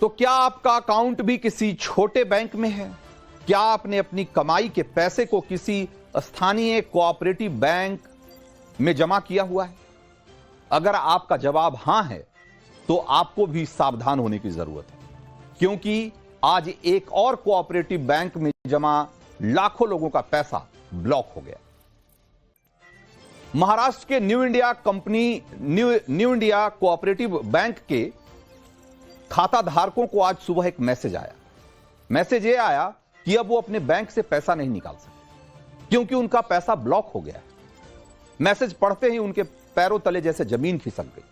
तो क्या आपका अकाउंट भी किसी छोटे बैंक में है? क्या आपने अपनी कमाई के पैसे को किसी स्थानीय कोऑपरेटिव बैंक में जमा किया हुआ है? अगर आपका जवाब हां है तो आपको भी सावधान होने की जरूरत है, क्योंकि आज एक और कोऑपरेटिव बैंक में जमा लाखों लोगों का पैसा ब्लॉक हो गया। महाराष्ट्र के न्यू इंडिया कोऑपरेटिव बैंक के खाता धारकों को आज सुबह एक मैसेज आया। मैसेज ये आया कि अब वो अपने बैंक से पैसा नहीं निकाल सकते क्योंकि उनका पैसा ब्लॉक हो गया है। मैसेज पढ़ते ही उनके पैरों तले जैसे जमीन खिसक गई।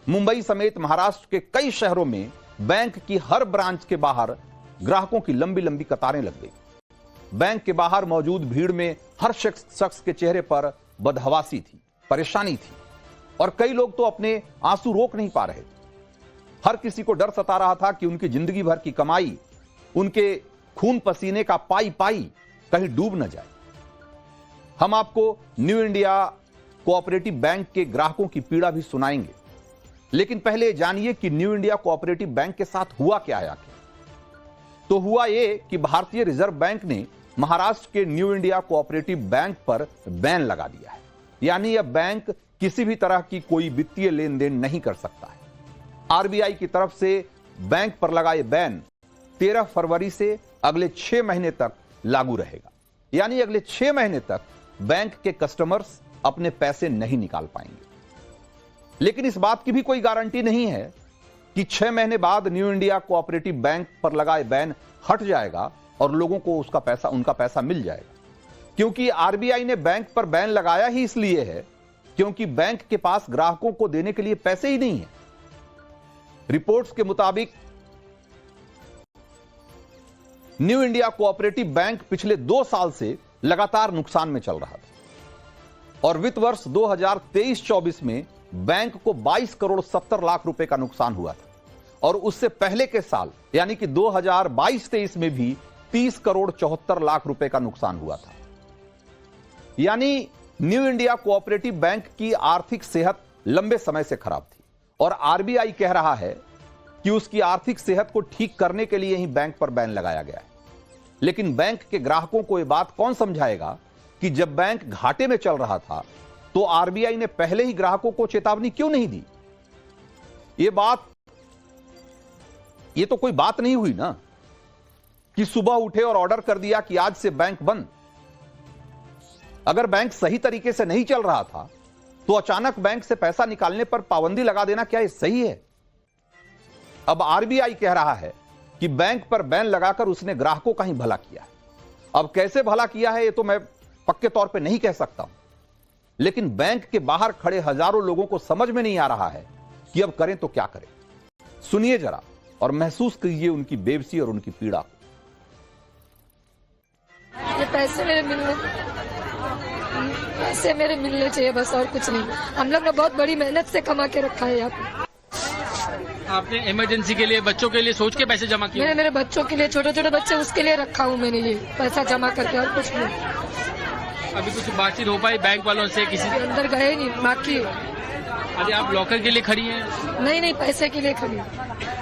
मुंबई समेत महाराष्ट्र के कई शहरों में बैंक की हर ब्रांच के बाहर ग्राहकों की लंबी लंबी कतारें लग गई। बैंक के बाहर मौजूद भीड़ में हर शख्स के चेहरे पर बदहवासी थी, परेशानी थी और कई लोग तो अपने आंसू रोक नहीं पा रहे थे। हर किसी को डर सता रहा था कि उनकी जिंदगी भर की कमाई, उनके खून पसीने का पाई पाई कहीं डूब न जाए। हम आपको न्यू इंडिया कोऑपरेटिव बैंक के ग्राहकों की पीड़ा भी सुनाएंगे, लेकिन पहले जानिए कि न्यू इंडिया कोऑपरेटिव बैंक के साथ हुआ क्या है आखिर। तो हुआ यह कि भारतीय रिजर्व बैंक ने महाराष्ट्र के न्यू इंडिया कोऑपरेटिव बैंक पर बैन लगा दिया है। यानी अब बैंक किसी भी तरह की कोई वित्तीय लेन देन नहीं कर सकता है। आरबीआई की तरफ से बैंक पर लगा यह बैन 13 फरवरी से अगले 6 महीने तक लागू रहेगा। यानी अगले 6 महीने तक बैंक के कस्टमर्स अपने पैसे नहीं निकाल पाएंगे। लेकिन इस बात की भी कोई गारंटी नहीं है कि 6 महीने बाद न्यू इंडिया कोऑपरेटिव बैंक पर लगा यह बैन हट जाएगा और लोगों को उनका पैसा मिल जाएगा। क्योंकि आरबीआई ने बैंक पर बैन लगाया ही इसलिए है क्योंकि बैंक के पास ग्राहकों को देने के लिए पैसे ही नहीं है। रिपोर्ट्स के मुताबिक न्यू इंडिया कोऑपरेटिव बैंक पिछले 2 साल से लगातार नुकसान में चल रहा था और वित्त वर्ष 2023-24 में बैंक को 22 करोड़ 70 लाख रुपए का नुकसान हुआ था और उससे पहले के साल यानी कि 2022-23 में भी 30 करोड़ 74 लाख रुपए का नुकसान हुआ था। यानी न्यू इंडिया कोऑपरेटिव बैंक की आर्थिक सेहत लंबे समय से खराब थी और आरबीआई कह रहा है कि उसकी आर्थिक सेहत को ठीक करने के लिए ही बैंक पर बैन लगाया गया है। लेकिन बैंक के ग्राहकों को यह बात कौन समझाएगा कि जब बैंक घाटे में चल रहा था तो आरबीआई ने पहले ही ग्राहकों को चेतावनी क्यों नहीं दी? ये तो कोई बात नहीं हुई ना कि सुबह उठे और ऑर्डर कर दिया कि आज से बैंक बंद। अगर बैंक सही तरीके से नहीं चल रहा था तो अचानक बैंक से पैसा निकालने पर पाबंदी लगा देना क्या ये सही है? अब आरबीआई कह रहा है कि बैंक पर बैन लगाकर उसने ग्राहकों का ही भला किया है। अब कैसे भला किया है ये तो मैं पक्के तौर पे नहीं कह सकता हूं, लेकिन बैंक के बाहर खड़े हजारों लोगों को समझ में नहीं आ रहा है कि अब करें तो क्या करें। सुनिए जरा और महसूस कीजिए उनकी बेबसी और उनकी पीड़ा को। ये पैसे मेरे मिलने चाहिए बस, और कुछ नहीं। हम लोग ने बहुत बड़ी मेहनत से कमा के रखा है यहाँ पे। आपने इमरजेंसी के लिए, बच्चों के लिए सोच के पैसे जमा किए? मैंने मेरे बच्चों के लिए, छोटे छोटे बच्चे उसके लिए रखा हूँ मैंने ये पैसा जमा करके, और कुछ नहीं। अभी कुछ बातचीत हो पाई बैंक वालों से? किसी अंदर गए नहीं, बाकी। अरे आप लॉकर के लिए खड़ी हैं? नहीं, पैसे के लिए खड़ी,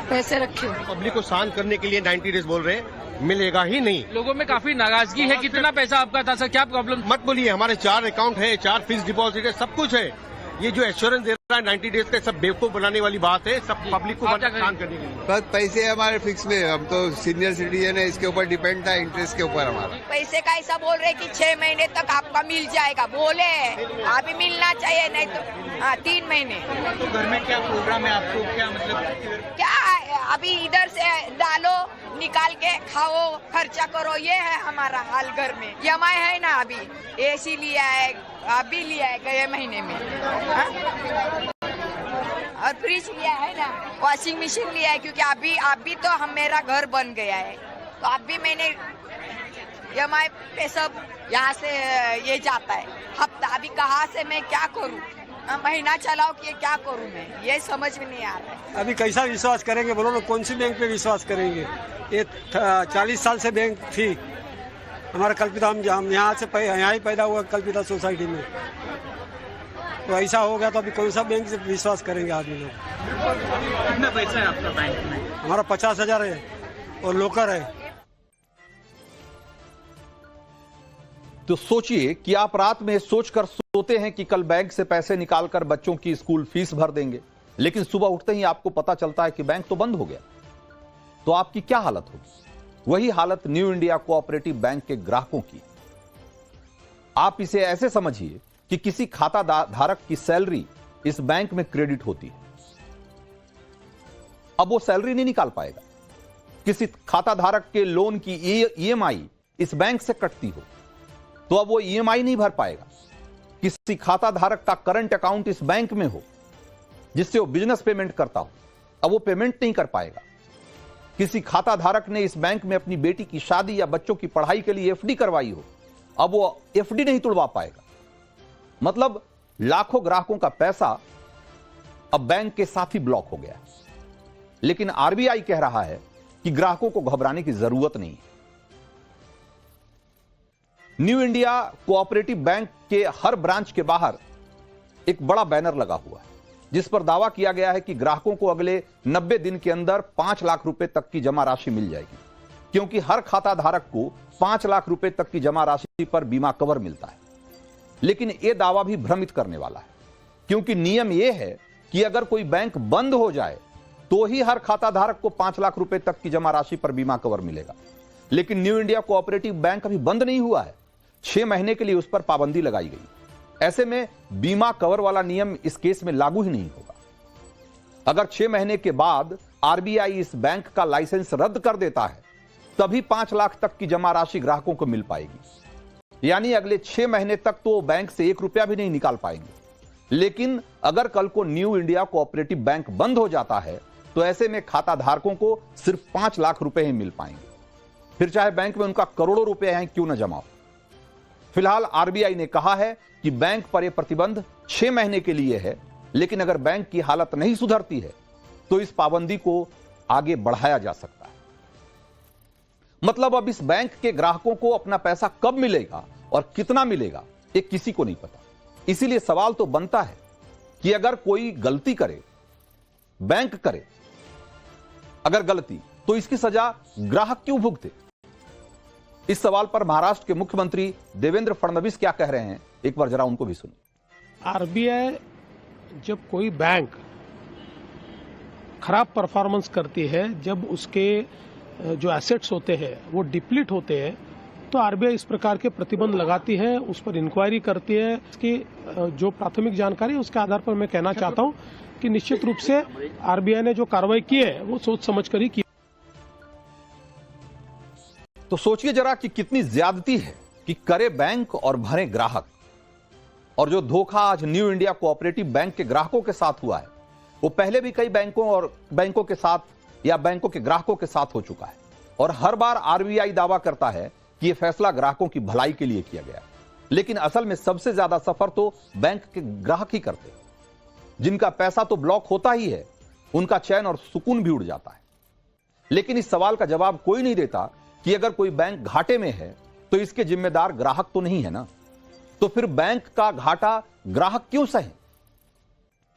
पैसे रखे। पब्लिक को शांत करने के लिए 90 डेज बोल रहे हैं, मिलेगा ही नहीं। लोगों में काफी नाराजगी है। कितना पैसा आपका था सर? क्या प्रॉब्लम? मत बोलिए, हमारे 4 अकाउंट है, 4 फिक्स डिपॉजिट है, सब कुछ है। ये जो एश्योरेंस दे रहा है 90 डेज का, सब बेवकूफ बनाने वाली बात है, सब पब्लिक को शांत करने के लिए। बस पैसे हमारे फिक्स में, हम तो सीनियर सिटीजन है, इसके ऊपर डिपेंड था, इंटरेस्ट के ऊपर हमारा। पैसे का ऐसा बोल रहे कि 6 महीने तक आपका मिल जाएगा, बोले अभी मिलना चाहिए, नहीं तो 3 महीने। तो घर में क्या प्रोग्राम है आपको? क्या मतलब क्या अभी इधर से डालो, निकाल के खाओ, खर्चा करो, ये है हमारा हाल घर में। EMI है ना, अभी AC लिया है, अभी लिया है गए महीने में, और फ्रिज लिया है ना, वॉशिंग मशीन लिया है, क्योंकि अभी तो मेरा घर बन गया है, तो अभी मैंने EMI पे सब यहाँ से ये जाता है हफ्ता। अभी कहाँ से मैं क्या करूँ, महीना चलाओ कि क्या करूँ मैं, ये समझ में नहीं आ रहा है। अभी कैसा विश्वास करेंगे बोलो ना, कौन सी बैंक पे विश्वास करेंगे? ये 40 साल से बैंक थी हमारा कल्पिता, हम यहाँ से यहाँ ही पैदा हुआ कल्पिता सोसाइटी में। तो ऐसा हो गया तो अभी कौन सा बैंक से विश्वास करेंगे आदमी लोग। कितना पैसा है आपका बैंक में? हमारा 50,000 है और लोकर है। तो सोचिए कि आप रात में सोचकर सोते हैं कि कल बैंक से पैसे निकालकर बच्चों की स्कूल फीस भर देंगे, लेकिन सुबह उठते ही आपको पता चलता है कि बैंक तो बंद हो गया। तो आपकी क्या हालत होगी? वही हालत न्यू इंडिया कोऑपरेटिव बैंक के ग्राहकों की। आप इसे ऐसे समझिए कि किसी खाता धारक की सैलरी इस बैंक में क्रेडिट होती है। अब वो सैलरी नहीं निकाल पाएगा। किसी खाता धारक के लोन की ईएमआई इस बैंक से कटती हो तो अब वो ईएमआई नहीं भर पाएगा। किसी खाता धारक का करंट अकाउंट इस बैंक में हो जिससे वो बिजनेस पेमेंट करता हो, अब वो पेमेंट नहीं कर पाएगा। किसी खाता धारक ने इस बैंक में अपनी बेटी की शादी या बच्चों की पढ़ाई के लिए एफडी करवाई हो, अब वो एफडी नहीं तुड़वा पाएगा। मतलब लाखों ग्राहकों का पैसा अब बैंक के साथ ही ब्लॉक हो गया है। लेकिन आरबीआई कह रहा है कि ग्राहकों को घबराने की जरूरत नहीं है। न्यू इंडिया कोऑपरेटिव बैंक के हर ब्रांच के बाहर एक बड़ा बैनर लगा हुआ है जिस पर दावा किया गया है कि ग्राहकों को अगले 90 दिन के अंदर 5 लाख रुपए तक की जमा राशि मिल जाएगी, क्योंकि हर खाता धारक को 5 लाख रुपए तक की जमा राशि पर बीमा कवर मिलता है। लेकिन यह दावा भी भ्रमित करने वाला है, क्योंकि नियम यह है कि अगर कोई बैंक बंद हो जाए तो ही हर खाता धारक को 5 लाख रुपए तक की जमा राशि पर बीमा कवर मिलेगा। लेकिन न्यू इंडिया कोऑपरेटिव बैंक अभी बंद नहीं हुआ है, 6 महीने के लिए उस पर पाबंदी लगाई गई। ऐसे में बीमा कवर वाला नियम इस केस में लागू ही नहीं होगा। अगर 6 महीने के बाद आरबीआई इस बैंक का लाइसेंस रद्द कर देता है तभी 5 लाख तक की जमा राशि ग्राहकों को मिल पाएगी। यानी अगले 6 महीने तक तो बैंक से 1 रुपया भी नहीं निकाल पाएंगे। लेकिन अगर कल को न्यू इंडिया कोऑपरेटिव बैंक बंद हो जाता है तो ऐसे में खाता धारकों को सिर्फ 5 लाख रुपए ही मिल पाएंगे, फिर चाहे बैंक में उनका करोड़ों रुपए हैं क्यों न जमा हो। फिलहाल आरबीआई ने कहा है कि बैंक पर यह प्रतिबंध 6 महीने के लिए है, लेकिन अगर बैंक की हालत नहीं सुधरती है तो इस पाबंदी को आगे बढ़ाया जा सकता है। मतलब अब इस बैंक के ग्राहकों को अपना पैसा कब मिलेगा और कितना मिलेगा ये किसी को नहीं पता। इसीलिए सवाल तो बनता है कि अगर कोई गलती करे, बैंक करे अगर गलती, तो इसकी सजा ग्राहक क्यों भुगते? इस सवाल पर महाराष्ट्र के मुख्यमंत्री देवेंद्र फडणवीस क्या कह रहे हैं, एक बार जरा उनको भी सुनिए। आरबीआई जब कोई बैंक खराब परफॉर्मेंस करती है, जब उसके जो एसेट्स होते हैं वो डिप्लीट होते हैं, तो आरबीआई इस प्रकार के प्रतिबंध लगाती है, उस पर इंक्वायरी करती है। इसकी जो प्राथमिक जानकारी है उसके आधार पर मैं कहना चाहता हूं कि निश्चित रूप से आरबीआई ने जो कार्रवाई की है वो सोच समझकर ही की। तो सोचिए जरा कि कितनी ज्यादती है कि करे बैंक और भरे ग्राहक। और जो धोखा आज न्यू इंडिया कोऑपरेटिव बैंक के ग्राहकों के साथ हुआ है वो पहले भी कई बैंकों के साथ या बैंकों के ग्राहकों के साथ हो चुका है। और हर बार आरबीआई दावा करता है कि यह फैसला ग्राहकों की भलाई के लिए किया गया, लेकिन असल में सबसे ज्यादा सफर तो बैंक के ग्राहक ही करते हैं। जिनका पैसा तो ब्लॉक होता ही है, उनका चैन और सुकून भी उड़ जाता है। लेकिन इस सवाल का जवाब कोई नहीं देता कि अगर कोई बैंक घाटे में है तो इसके जिम्मेदार ग्राहक तो नहीं है ना। तो फिर बैंक का घाटा ग्राहक क्यों सहे?